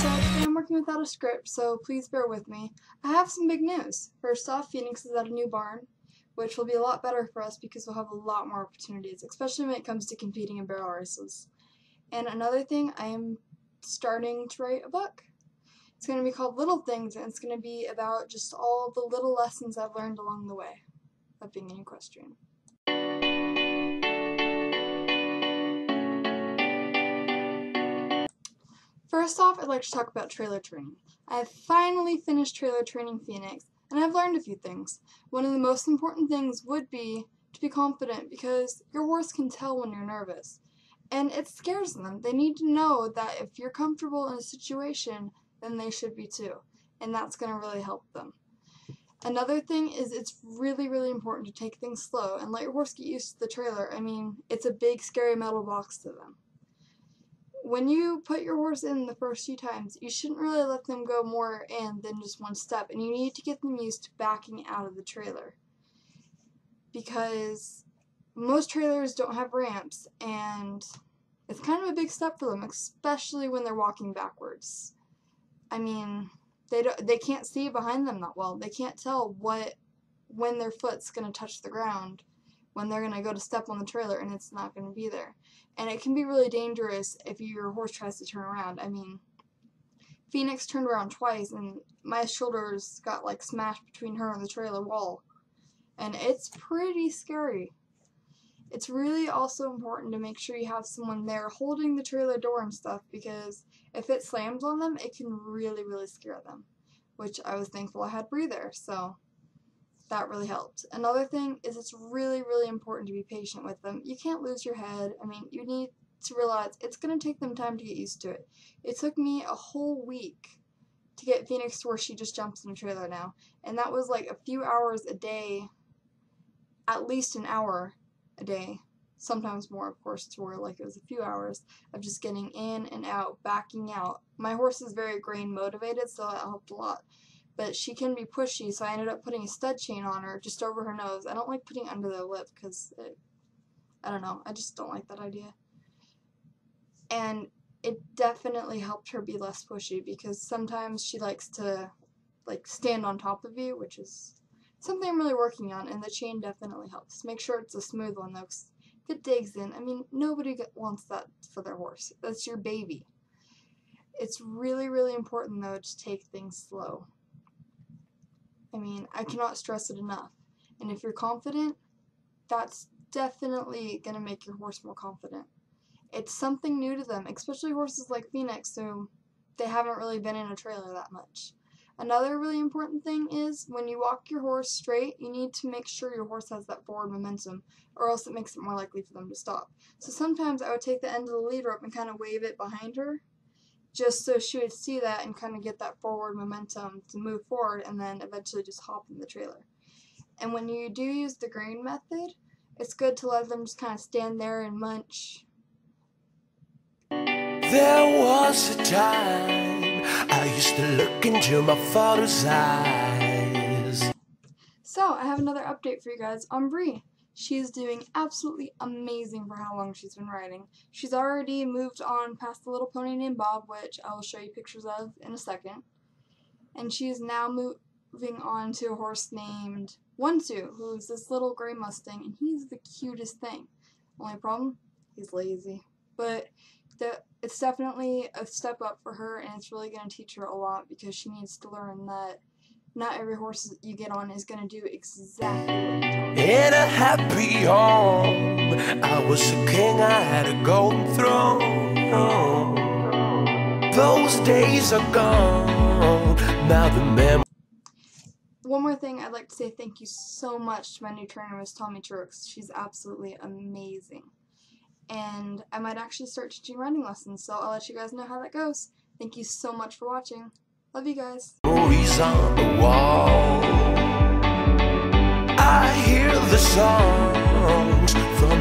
So today I'm working without a script, so please bear with me. I have some big news. First off, Phoenix is at a new barn, which will be a lot better for us because we'll have a lot more opportunities, especially when it comes to competing in barrel races. And another thing, I am starting to write a book. It's going to be called Little Things, and it's going to be about just all the little lessons I've learned along the way of being an equestrian. First off, I'd like to talk about trailer training. I've finally finished trailer training Phoenix, and I've learned a few things. One of the most important things would be to be confident, because your horse can tell when you're nervous. And it scares them. They need to know that if you're comfortable in a situation, then they should be too. And that's going to really help them. Another thing is it's really, really important to take things slow and let your horse get used to the trailer. I mean, it's a big, scary metal box to them. When you put your horse in the first few times, you shouldn't really let them go more in than just one step, and you need to get them used to backing out of the trailer. Because most trailers don't have ramps, and it's kind of a big step for them, especially when they're walking backwards. I mean, they can't see behind them that well. They can't tell when their foot's going to touch the ground, when they're going to go to step on the trailer and it's not going to be there. And it can be really dangerous if your horse tries to turn around. I mean, Phoenix turned around twice and my shoulders got like smashed between her and the trailer wall. And it's pretty scary. It's really also important to make sure you have someone there holding the trailer door and stuff, because if it slams on them, it can really, really scare them. Which I was thankful I had Bree there, so that really helped. Another thing is it's really, really important to be patient with them. You can't lose your head. I mean, you need to realize it's going to take them time to get used to it. It took me a whole week to get Phoenix to where she just jumps in a trailer now. And that was like a few hours a day, at least an hour a day. Sometimes more, of course, to where like it was a few hours of just getting in and out, backing out. My horse is very grain motivated, so that helped a lot. But she can be pushy, so I ended up putting a stud chain on her just over her nose. I don't like putting it under the lip because I don't know, I just don't like that idea. And it definitely helped her be less pushy, because sometimes she likes to like stand on top of you, which is something I'm really working on, and the chain definitely helps. Make sure it's a smooth one though, 'cause if it digs in, I mean, nobody wants that for their horse. That's your baby. It's really, really important though to take things slow. I mean, I cannot stress it enough. And if you're confident, that's definitely going to make your horse more confident. It's something new to them, especially horses like Phoenix, who they haven't really been in a trailer that much. Another really important thing is when you walk your horse straight, you need to make sure your horse has that forward momentum, or else it makes it more likely for them to stop. So sometimes I would take the end of the lead rope and kind of wave it behind her, just so she would see that and kind of get that forward momentum to move forward, and then eventually just hop in the trailer. And when you do use the grain method, it's good to let them just kind of stand there and munch. There was a time I used to look into my father's eyes. So I have another update for you guys on Bree. She is doing absolutely amazing for how long she's been riding. She's already moved on past the little pony named Bob, which I will show you pictures of in a second. And she is now moving on to a horse named One-Two, who's this little gray Mustang, and he's the cutest thing. Only problem? He's lazy. But it's definitely a step up for her, and it's really going to teach her a lot, because she needs to learn that not every horse you get on is going to do exactly what you tell them. In a happy home, I was a king, I had a golden throne. Those days are gone, now the memory. One more thing, I'd like to say thank you so much to my new trainer, Miss Tommy Turks. She's absolutely amazing. And I might actually start teaching riding lessons, so I'll let you guys know how that goes. Thank you so much for watching. Love you guys. Stories on the wall, I hear the songs from